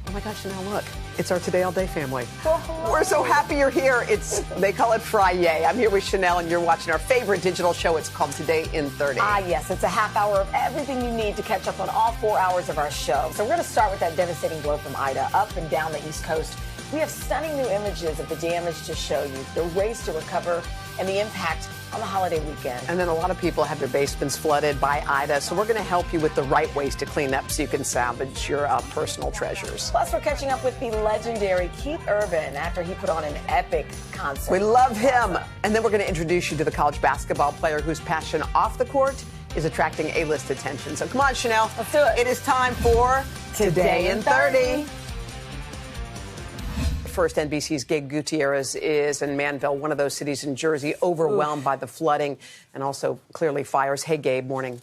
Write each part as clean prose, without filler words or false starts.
Oh my gosh, now look, it's our Today All Day family. We're so happy you're here. They call it Friday. I'm here with Chanel, and you're watching our favorite digital show. It's called Today in 30. Yes, it's a half hour of everything you need to catch up on all 4 hours of our show. So we're going to start with that devastating blow from Ida up and down the East Coast. We have stunning new images of the damage to show you, the race to recover, and the impact on the holiday weekend. And then a lot of people have their basements flooded by Ida, so we're going to help you with the right ways to clean up so you can salvage your personal treasures. Plus, we're catching up with the legendary Keith Urban after he put on an epic concert. We love him. And then we're going to introduce you to the college basketball player whose passion off the court is attracting A-list attention. So come on, Chanel. Let's do it. It is time for Today in 30. First, NBC's Gabe Gutierrez is in Manville, one of those cities in Jersey, overwhelmed by the flooding and also clearly fires. Hey, Gabe, morning.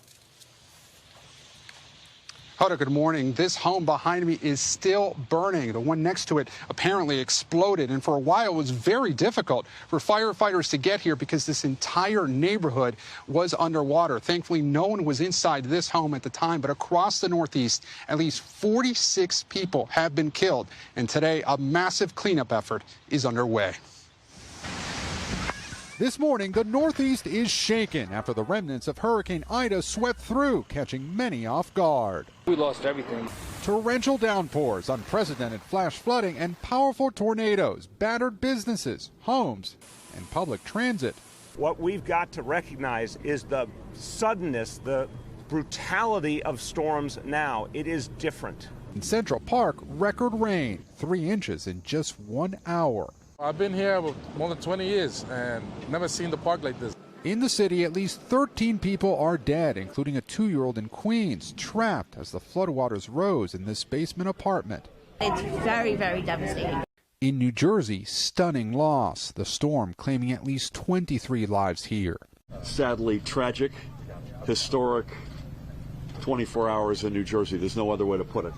Hoda, good morning. This home behind me is still burning. The one next to it apparently exploded, and for a while it was very difficult for firefighters to get here because this entire neighborhood was underwater. Thankfully, no one was inside this home at the time, but across the Northeast, at least 46 people have been killed, and today a massive cleanup effort is underway. This morning, the Northeast is shaken after the remnants of Hurricane Ida swept through, catching many off guard. We lost everything. Torrential downpours, unprecedented flash flooding, and powerful tornadoes battered businesses, homes, and public transit. What we've got to recognize is the suddenness, the brutality of storms now. It is different. In Central Park, record rain, 3 inches in just 1 hour. I've been here for more than 20 years and never seen the park like this. In the city, at least 13 people are dead, including a 2-year-old in Queens, trapped as the floodwaters rose in this basement apartment. It's very, very devastating. In New Jersey, stunning loss. The storm claiming at least 23 lives here. Sadly tragic, historic 24 hours in New Jersey. There's no other way to put it.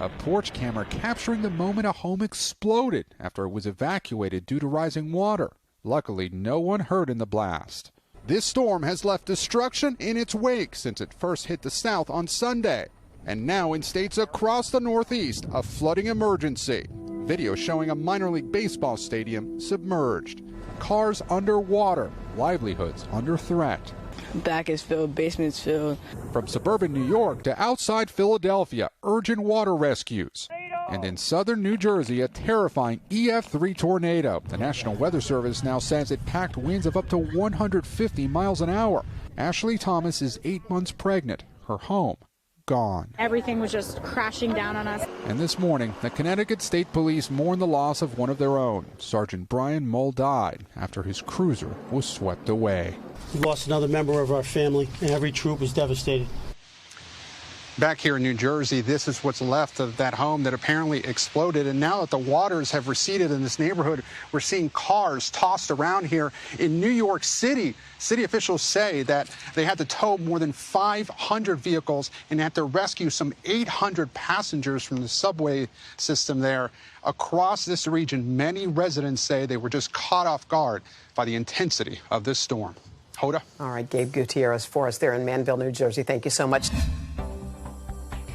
A porch camera capturing the moment a home exploded after it was evacuated due to rising water. Luckily, no one hurt in the blast. This storm has left destruction in its wake since it first hit the south on Sunday. And now in states across the Northeast, a flooding emergency. Video showing a minor league baseball stadium submerged. Cars underwater, livelihoods under threat. Back is filled, basement's filled. From suburban New York to outside Philadelphia, urgent water rescues. And in southern New Jersey, a terrifying EF3 tornado. The National Weather Service now says it packed winds of up to 150 miles an hour. Ashley Thomas is 8 months pregnant. Her home gone. Everything was just crashing down on us. And this morning, the Connecticut State Police mourned the loss of one of their own. Sergeant Brian Mull died after his cruiser was swept away. We lost another member of our family, and every troop was devastated. Back here in New Jersey, this is what's left of that home that apparently exploded. And now that the waters have receded in this neighborhood, we're seeing cars tossed around here. In New York City, city officials say that they had to tow more than 500 vehicles and had to rescue some 800 passengers from the subway system there. Across this region, many residents say they were just caught off guard by the intensity of this storm. Hoda? All right, Gabe Gutierrez for us there in Manville, New Jersey. Thank you so much.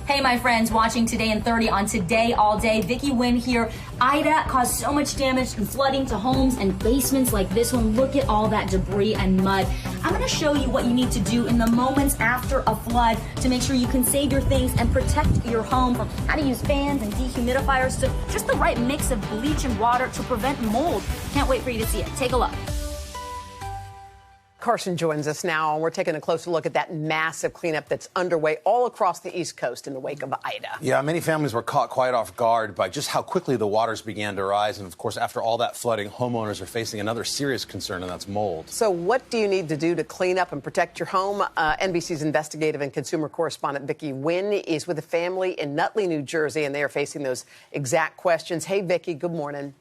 Hey, my friends, watching Today in 30 on Today All Day. Vicki Wynn here. Ida caused so much damage and flooding to homes and basements like this one. Look at all that debris and mud. I'm going to show you what you need to do in the moments after a flood to make sure you can save your things and protect your home, from how to use fans and dehumidifiers to just the right mix of bleach and water to prevent mold. Can't wait for you to see it. Take a look. Carson joins us now, and we're taking a closer look at that massive cleanup that's underway all across the East Coast in the wake of Ida. Yeah, many families were caught quite off guard by just how quickly the waters began to rise. And, of course, after all that flooding, homeowners are facing another serious concern, and that's mold. So what do you need to do to clean up and protect your home? NBC's investigative and consumer correspondent Vicki Wynn is with a family in Nutley, New Jersey, and they are facing those exact questions. Hey, Vicki, good morning.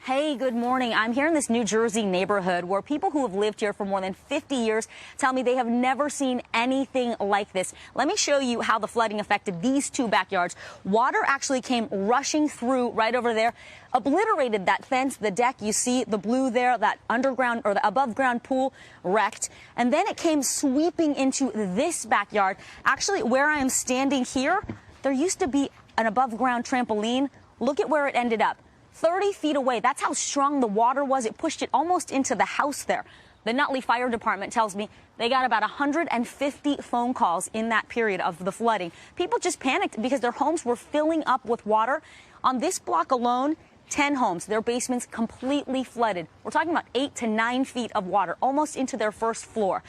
Hey, good morning. I'm here in this New Jersey neighborhood where people who have lived here for more than 50 years tell me they have never seen anything like this. Let me show you how the flooding affected these two backyards. Water actually came rushing through right over there, obliterated that fence, the deck. You see the blue there, that underground or the above ground pool wrecked. And then it came sweeping into this backyard. Actually, where I am standing here, there used to be an above ground trampoline. Look at where it ended up. 30 feet away. That's how strong the water was. It pushed it almost into the house there. The Nutley Fire Department tells me they got about 150 phone calls in that period of the flooding. People just panicked because their homes were filling up with water. On this block alone, 10 homes, their basements completely flooded. We're talking about 8 to 9 feet of water, almost into their first floor.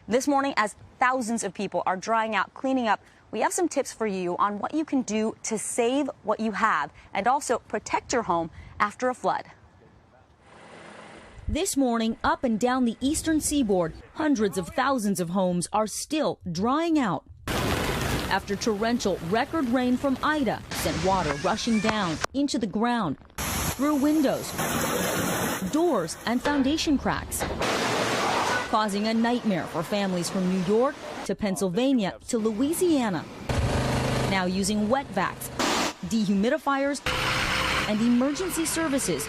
This morning, as thousands of people are drying out, cleaning up, we have some tips for you on what you can do to save what you have and also protect your home after a flood. This morning, up and down the eastern seaboard, hundreds of thousands of homes are still drying out. After torrential record rain from Ida sent water rushing down into the ground, through windows, doors, and foundation cracks, causing a nightmare for families from New York to Pennsylvania to Louisiana. Now using wet vacs, dehumidifiers, and emergency services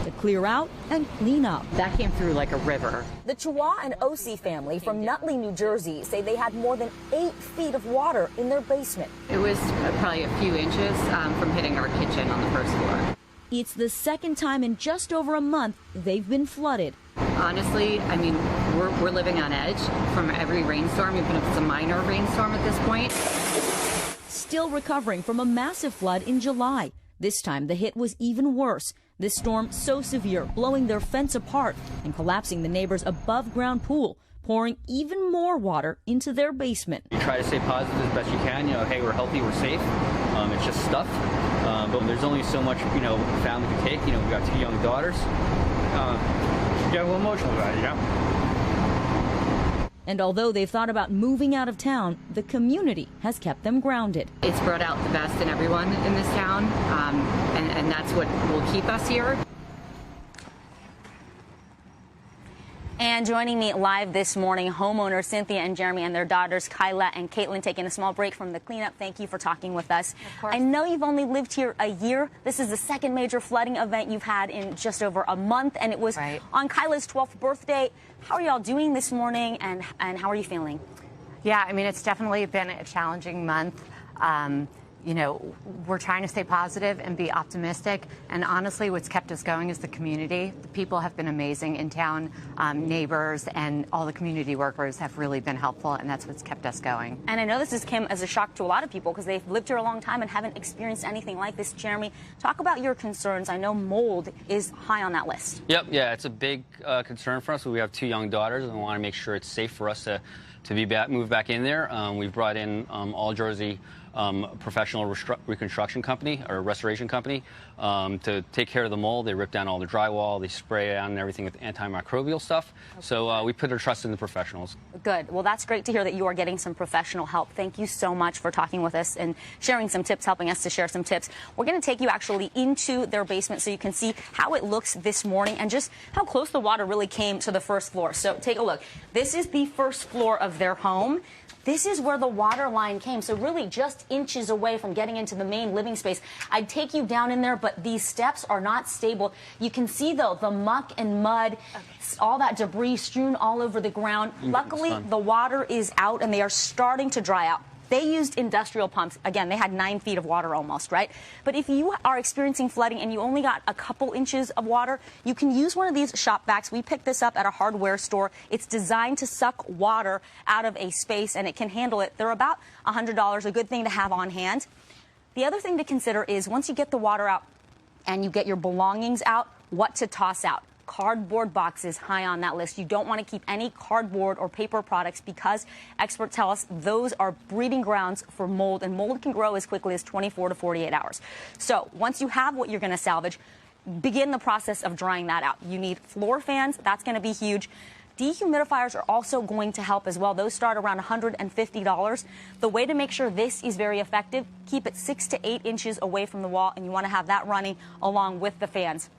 to clear out and clean up. That came through like a river. The Chua and Osi family from Nutley, New Jersey say they had more than 8 feet of water in their basement. It was probably a few inches from hitting our kitchen on the first floor. It's the second time in just over a month they've been flooded. Honestly, I mean, we're living on edge from every rainstorm, even if it's a minor rainstorm at this point. Still recovering from a massive flood in July. This time the hit was even worse. This storm so severe, blowing their fence apart and collapsing the neighbor's above-ground pool, pouring even more water into their basement. You try to stay positive as best you can. You know, hey, we're healthy, we're safe. It's just stuff. But there's only so much, family can take. We got 2 young daughters. Get a little emotional about it, And although they've thought about moving out of town, the community has kept them grounded. It's brought out the best in everyone in this town, and that's what will keep us here. And joining me live this morning, homeowners Cynthia and Jeremy and their daughters Kyla and Caitlin, taking a small break from the cleanup. Thank you for talking with us. Of course. I know you've only lived here a year. This is the second major flooding event you've had in just over a month, and it was on Kyla's 12th birthday. How are y'all doing this morning, and how are you feeling? Yeah, I mean, it's definitely been a challenging month. We're trying to stay positive and be optimistic. And honestly, what's kept us going is the community. The people have been amazing in town. Neighbors and all the community workers have really been helpful, and that's what's kept us going. And I know this has come as a shock to a lot of people because they've lived here a long time and haven't experienced anything like this. Jeremy, talk about your concerns. I know mold is high on that list. Yep, yeah, it's a big concern for us. We have 2 young daughters, and we want to make sure it's safe for us to move back in there. We've brought in All Jersey professional reconstruction company or restoration company to take care of the mold. They rip down all the drywall, they spray down and everything with antimicrobial stuff. Okay. So we put our trust in the professionals. Good. Well, that's great to hear that you are getting some professional help. Thank you so much for talking with us and sharing some tips, helping us to share some tips. We're going to take you actually into their basement so you can see how it looks this morning and just how close the water really came to the first floor. So take a look. This is the first floor of their home. This is where the water line came, so really just inches away from getting into the main living space. I'd take you down in there, but these steps are not stable. You can see, though, the muck and mud, all that debris strewn all over the ground. Luckily, the water is out, and they are starting to dry out. They used industrial pumps. Again, they had 9 feet of water almost, right? But if you are experiencing flooding and you only got a couple inches of water, you can use one of these shop vacs. We picked this up at a hardware store. It's designed to suck water out of a space, and it can handle it. They're about $100, a good thing to have on hand. The other thing to consider is once you get the water out and you get your belongings out, what to toss out. Cardboard boxes high on that list. You don't want to keep any cardboard or paper products because experts tell us those are breeding grounds for mold, and mold can grow as quickly as 24 to 48 hours. So once you have what you're going to salvage, begin the process of drying that out. You need floor fans. That's going to be huge. Dehumidifiers are also going to help as well. Those start around $150. The way to make sure this is very effective, keep it 6 to 8 inches away from the wall, and you want to have that running along with the fans.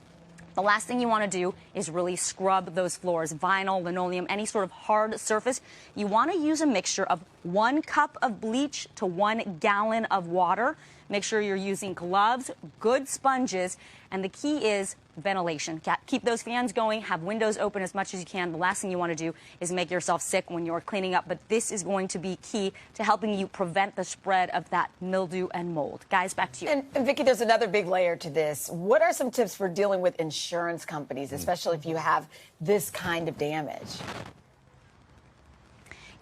The last thing you want to do is really scrub those floors, vinyl, linoleum, any sort of hard surface. You want to use a mixture of 1 cup of bleach to 1 gallon of water. Make sure you're using gloves, good sponges, and the key is ventilation. Keep those fans going, have windows open as much as you can. The last thing you want to do is make yourself sick when you're cleaning up, but this is going to be key to helping you prevent the spread of that mildew and mold. Guys, back to you. And Vicki, there's another big layer to this. What are some tips for dealing with insurance companies, especially if you have this kind of damage?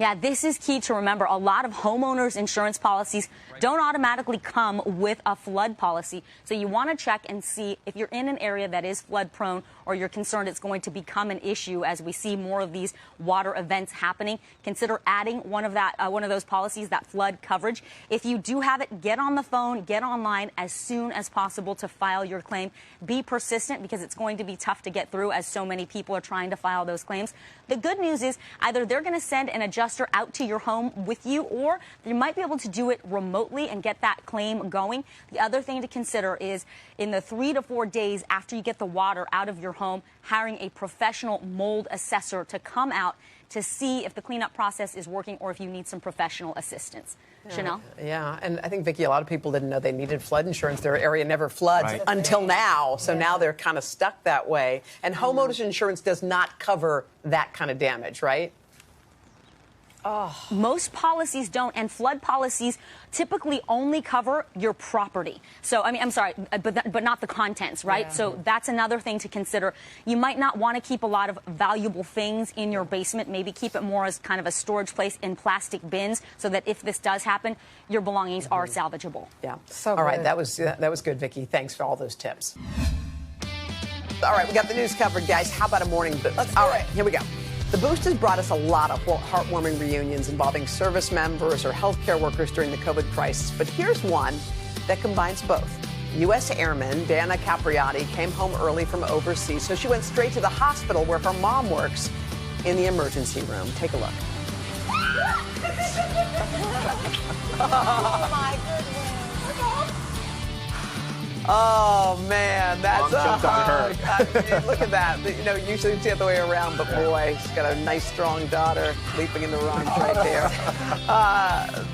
Yeah, this is key to remember. A lot of homeowners insurance policies don't automatically come with a flood policy. So you want to check and see if you're in an area that is flood prone or you're concerned it's going to become an issue as we see more of these water events happening. Consider adding one of those policies, that flood coverage. If you do have it, get on the phone, get online as soon as possible to file your claim. Be persistent because it's going to be tough to get through as so many people are trying to file those claims. The good news is either they're going to send an adjuster out to your home with you, or you might be able to do it remotely and get that claim going. The other thing to consider is in the 3 to 4 days after you get the water out of your home, hiring a professional mold assessor to come out to see if the cleanup process is working or if you need some professional assistance. Chanel? Yeah, and I think, Vicki, a lot of people didn't know they needed flood insurance. Their area never floods until now, so now they're kind of stuck that way. And homeowners insurance does not cover that kind of damage, right? Oh. Most policies don't, and flood policies typically only cover your property. So, I mean, I'm sorry, but not the contents, right? Yeah. So that's another thing to consider. You might not want to keep a lot of valuable things in your basement. Maybe keep it more as kind of a storage place in plastic bins so that if this does happen, your belongings are salvageable. Yeah. So all right, that was good, Vicki. Thanks for all those tips. All right, we got the news covered, guys. How about a morning boost? All right, here we go. The Boost has brought us a lot of heartwarming reunions involving service members or healthcare workers during the COVID crisis. But here's one that combines both. U.S. Airman Dana Capriati came home early from overseas, so she went straight to the hospital where her mom works in the emergency room. Take a look. Oh, my goodness. Oh, man, that's a jumped on hug. I mean, look at that. You know, usually it's the other way around, but boy, she's got a nice, strong daughter leaping in the arms right there.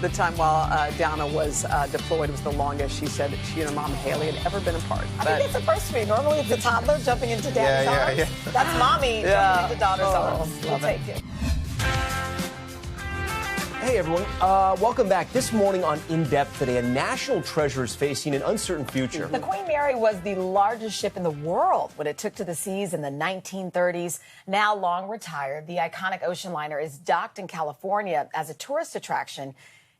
The time while Donna was deployed was the longest she said she and her mom, Haley, had ever been apart. I think it's supposed to be. Normally it's a toddler jumping into dad's arms. Yeah. That's mommy jumping into daughter's arms. We'll take it. Hey, everyone. Welcome back. This morning on In Depth today, a national treasure is facing an uncertain future. The Queen Mary was the largest ship in the world when it took to the seas in the 1930s. Now long retired, the iconic ocean liner is docked in California as a tourist attraction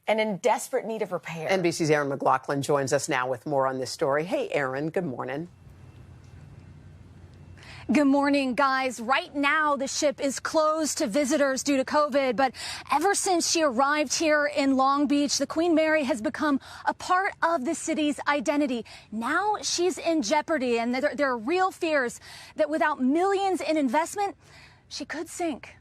and in desperate need of repair. NBC's Aaron McLaughlin joins us now with more on this story. Hey, Aaron, good morning. Good morning, guys. Right now, the ship is closed to visitors due to COVID, but ever since she arrived here in Long Beach, the Queen Mary has become a part of the city's identity. Now she's in jeopardy, and there are real fears that without millions in investment, she could sink.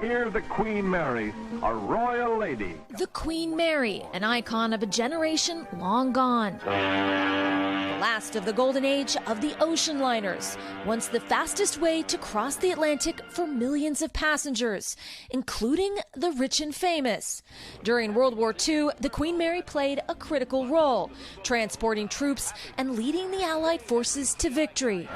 Here's the Queen Mary, a royal lady. The Queen Mary, an icon of a generation long gone. The last of the golden age of the ocean liners, once the fastest way to cross the Atlantic for millions of passengers, including the rich and famous. During World War II, the Queen Mary played a critical role, transporting troops and leading the Allied forces to victory.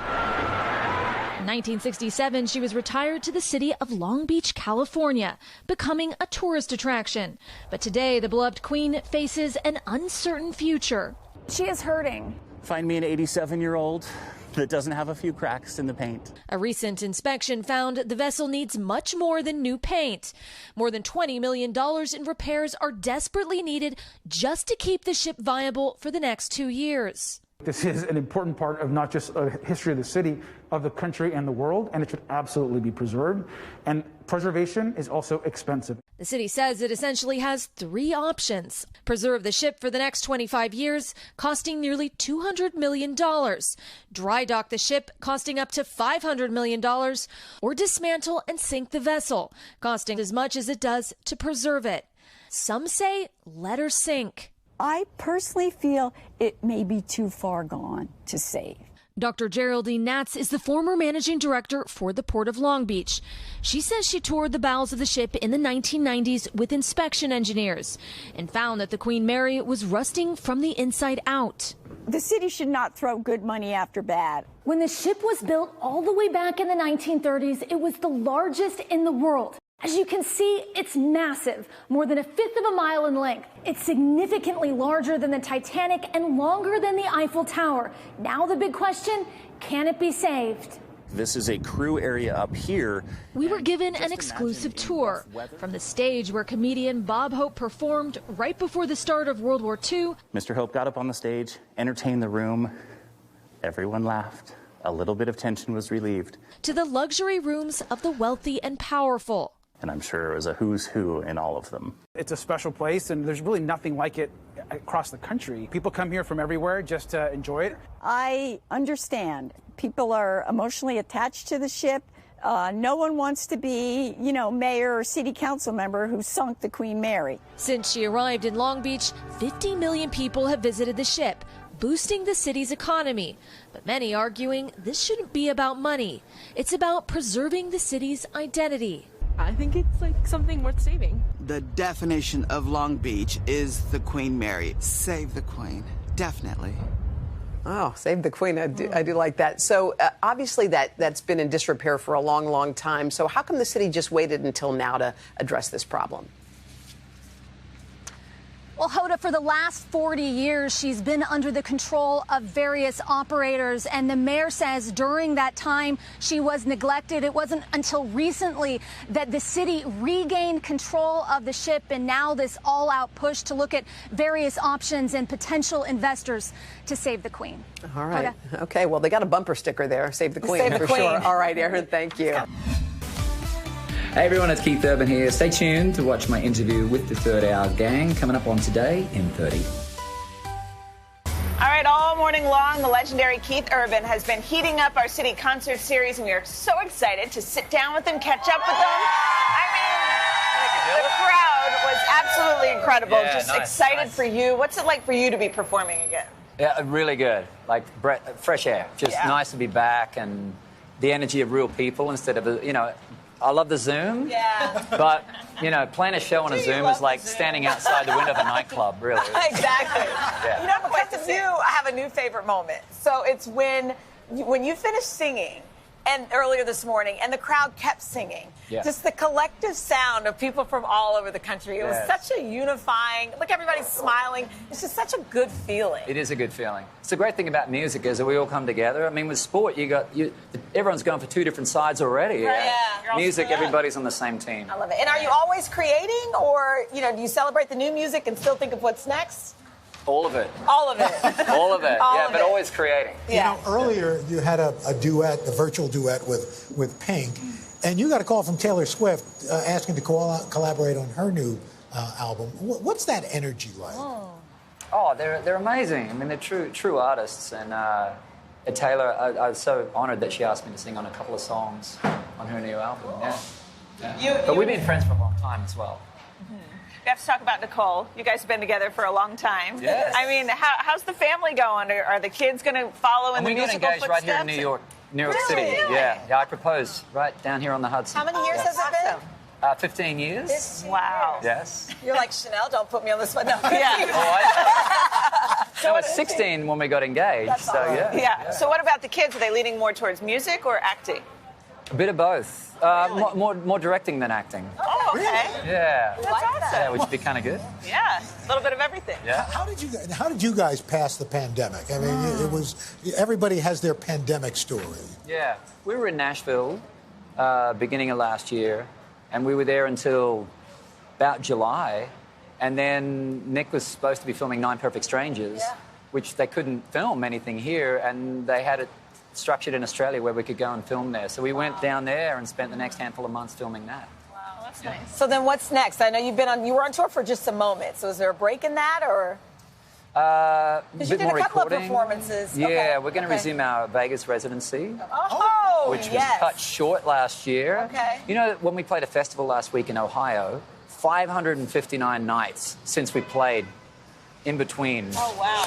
In 1967, she was retired to the city of Long Beach, California, becoming a tourist attraction. But today, the beloved Queen faces an uncertain future. She is hurting. Find me an 87-year-old that doesn't have a few cracks in the paint. A recent inspection found the vessel needs much more than new paint. More than $20 million in repairs are desperately needed just to keep the ship viable for the next 2 years. This is an important part of not just a history of the city, of the country and the world, and it should absolutely be preserved. And preservation is also expensive. The city says it essentially has 3 options. Preserve the ship for the next 25 years, costing nearly $200 million. Dry dock the ship, costing up to $500 million. Or dismantle and sink the vessel, costing as much as it does to preserve it. Some say let her sink. I personally feel it may be too far gone to save. Dr. Geraldine Natz is the former managing director for the Port of Long Beach. She says she toured the bowels of the ship in the 1990s with inspection engineers and found that the Queen Mary was rusting from the inside out. The city should not throw good money after bad. When the ship was built all the way back in the 1930s, it was the largest in the world. As you can see, it's massive, more than 1/5 of a mile in length. It's significantly larger than the Titanic and longer than the Eiffel Tower. Now the big question, can it be saved? This is a crew area up here. We were given an exclusive tour from the stage where comedian Bob Hope performed right before the start of World War II. Mr. Hope got up on the stage, entertained the room. Everyone laughed. A little bit of tension was relieved. To the luxury rooms of the wealthy and powerful. And I'm sure it was a who's who in all of them. It's a special place, and there's really nothing like it across the country. People come here from everywhere just to enjoy it. I understand. People are emotionally attached to the ship. No one wants to be, mayor or city council member who sunk the Queen Mary. Since she arrived in Long Beach, 50 million people have visited the ship, boosting the city's economy. But many arguing this shouldn't be about money. It's about preserving the city's identity. I think it's like something worth saving. The definition of Long Beach is the Queen Mary. Save the Queen, definitely. Oh, save the Queen. I do like that. So obviously that's been in disrepair for a long, long time. So how come the city just waited until now to address this problem? Well, Hoda, for the last 40 years, she's been under the control of various operators. And the mayor says during that time, she was neglected. It wasn't until recently that the city regained control of the ship. And now this all-out push to look at various options and potential investors to save the Queen. All right. Hoda. Okay. Well, they got a bumper sticker there. Save the Queen. Save the Queen. Sure. All right, Aaron. Thank you. Hey everyone, it's Keith Urban here. Stay tuned to watch my interview with the Third Hour gang coming up on Today in 30. All right, all morning long, the legendary Keith Urban has been heating up our city concert series, and we are so excited to sit down with him, catch up with him. I mean, the crowd was absolutely incredible. Yeah, Just nice, excited for you. What's it like for you to be performing again? Yeah, really good. Like fresh air. Just nice to be back and the energy of real people instead of, I love the Zoom. Yeah. But, playing a show on a Zoom is like standing outside the window of a nightclub, really. Exactly. Yeah. Because of you, I have a new favorite moment. So it's when you finish singing, and earlier this morning, and the crowd kept singing. Yeah. Just the collective sound of people from all over the country. It was such a unifying, look, everybody's smiling. It's just such a good feeling. It is a good feeling. It's the great thing about music is that we all come together. I mean, with sport, everyone's going for two different sides already. Yeah. Music, everybody's on the same team. I love it. And are you always creating, or, do you celebrate the new music and still think of what's next? All of it. All of it. All of it. All yeah, of but it. always creating. Yeah. Earlier you had a duet, a virtual duet with Pink, and you got a call from Taylor Swift asking to collaborate on her new album. What's that energy like? Oh, they're amazing. I mean, they're true artists. And Taylor, I was so honored that she asked me to sing on a couple of songs on her new album. Yeah. But we've been friends for a long time as well. We have to talk about Nicole. You guys have been together for a long time. Yes. I mean, how's the family going? Are the kids going to follow in the musical engaged footsteps? right here in New York Really? City. Really? Yeah, I proposed right down here on the Hudson. How many years has it been? 15 years. Wow. Yes. You're like, Chanel, don't put me on the spot. No, I was 16 when we got engaged, That's so awesome. yeah. So what about the kids? Are they leaning more towards music or acting? A bit of both. More directing than acting. Oh, okay. Yeah. That's awesome. Yeah, which would be kind of good. Yeah, a little bit of everything. Yeah. How did you guys pass the pandemic? I mean, it was everybody has their pandemic story. Yeah, we were in Nashville beginning of last year, and we were there until about July, and then Nick was supposed to be filming 9 Perfect Strangers, which they couldn't film anything here, and they had it structured in Australia where we could go and film there. So we went down there and spent the next handful of months filming that. Wow, that's nice. So then what's next? I know you were on tour for just a moment. So is there a break in that, or? A Because you bit did more a couple recording. of performances. Yeah, Okay. we're going to resume our Vegas residency, which was yes. cut short last year. Okay. You know, when we played a festival last week in Ohio, 559 nights since we played in between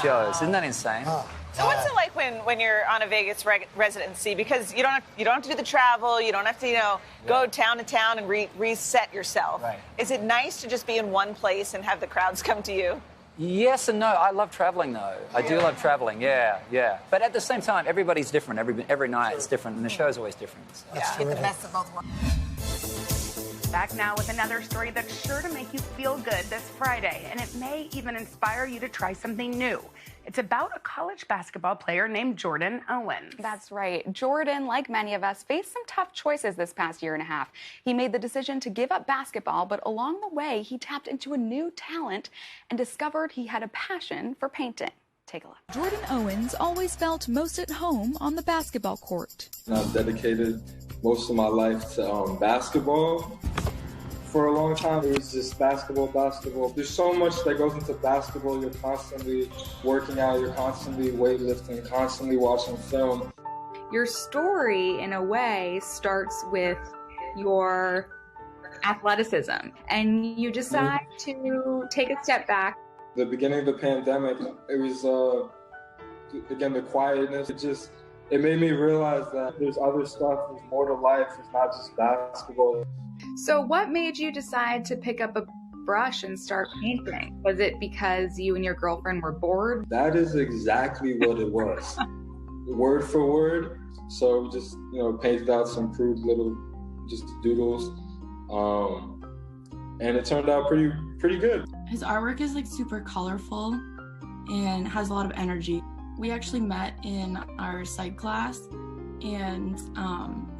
shows. Isn't that insane? So what's it like when you're on a Vegas residency? Because you don't have to do the travel, you don't have to go town to town and reset yourself. Right. Is it nice to just be in one place and have the crowds come to you? Yes and no. I love traveling, though. I do love traveling, yeah. But at the same time, everybody's different. Every night it's different, and the show's always different. So. Get the best of both worlds. Back now with another story that's sure to make you feel good this Friday, and it may even inspire you to try something new. It's about a college basketball player named Jordan Owens. That's right. Jordan, like many of us, faced some tough choices this past year and a half. He made the decision to give up basketball, but along the way, he tapped into a new talent and discovered he had a passion for painting. Take a look. Jordan Owens always felt most at home on the basketball court. I've dedicated most of my life to basketball. For a long time, it was just basketball. There's so much that goes into basketball. You're constantly working out, you're constantly weightlifting, constantly watching film. Your story, in a way, starts with your athleticism, and you decide to take a step back. The beginning of the pandemic, it was, again, the quietness. It made me realize that there's other stuff, there's more to life. It's not just basketball. So what made you decide to pick up a brush and start painting? Was it because you and your girlfriend were bored? That is exactly what it was. Word for word. So we just, painted out some crude little just doodles. And it turned out pretty good. His artwork is super colorful and has a lot of energy. We actually met in our psych class, and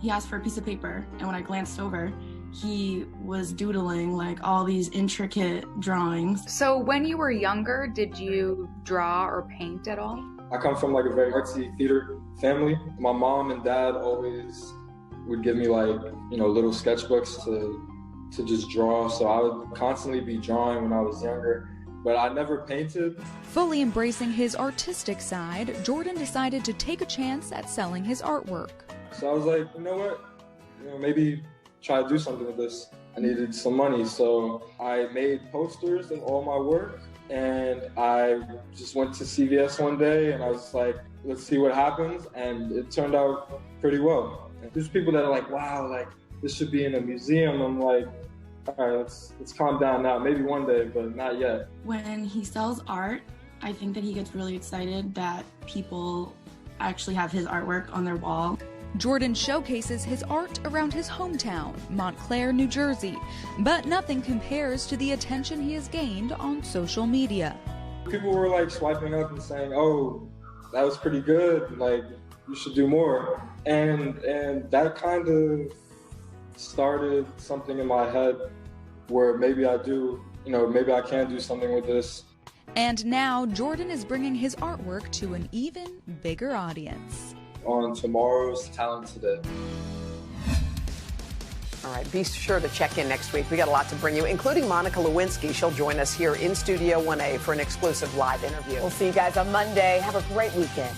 he asked for a piece of paper, and when I glanced over, he was doodling all these intricate drawings. So when you were younger, did you draw or paint at all? I come from a very artsy theater family. My mom and dad always would give me little sketchbooks to just draw. So I would constantly be drawing when I was younger, but I never painted. Fully embracing his artistic side, Jordan decided to take a chance at selling his artwork. So I was like, you know what? Maybe try to do something with this. I needed some money, so I made posters of all my work, and I just went to CVS one day, and I was like, let's see what happens, and it turned out pretty well. And there's people that are like, wow, this should be in a museum. I'm like, all right, let's calm down now. Maybe one day, but not yet. When he sells art, I think that he gets really excited that people actually have his artwork on their wall. Jordan showcases his art around his hometown, Montclair, New Jersey, but nothing compares to the attention he has gained on social media. People were swiping up and saying, oh, that was pretty good, you should do more. And that kind of started something in my head where maybe I can do something with this. And now Jordan is bringing his artwork to an even bigger audience. On tomorrow's Talent Today. All right, be sure to check in next week. We got a lot to bring you, including Monica Lewinsky. She'll join us here in Studio 1A for an exclusive live interview. We'll see you guys on Monday. Have a great weekend.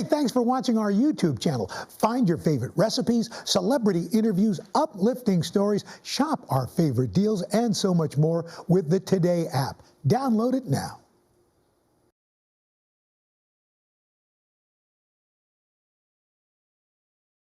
Hey, thanks for watching our YouTube channel. Find your favorite recipes, celebrity interviews, uplifting stories, shop our favorite deals, and so much more with the Today app. Download it now.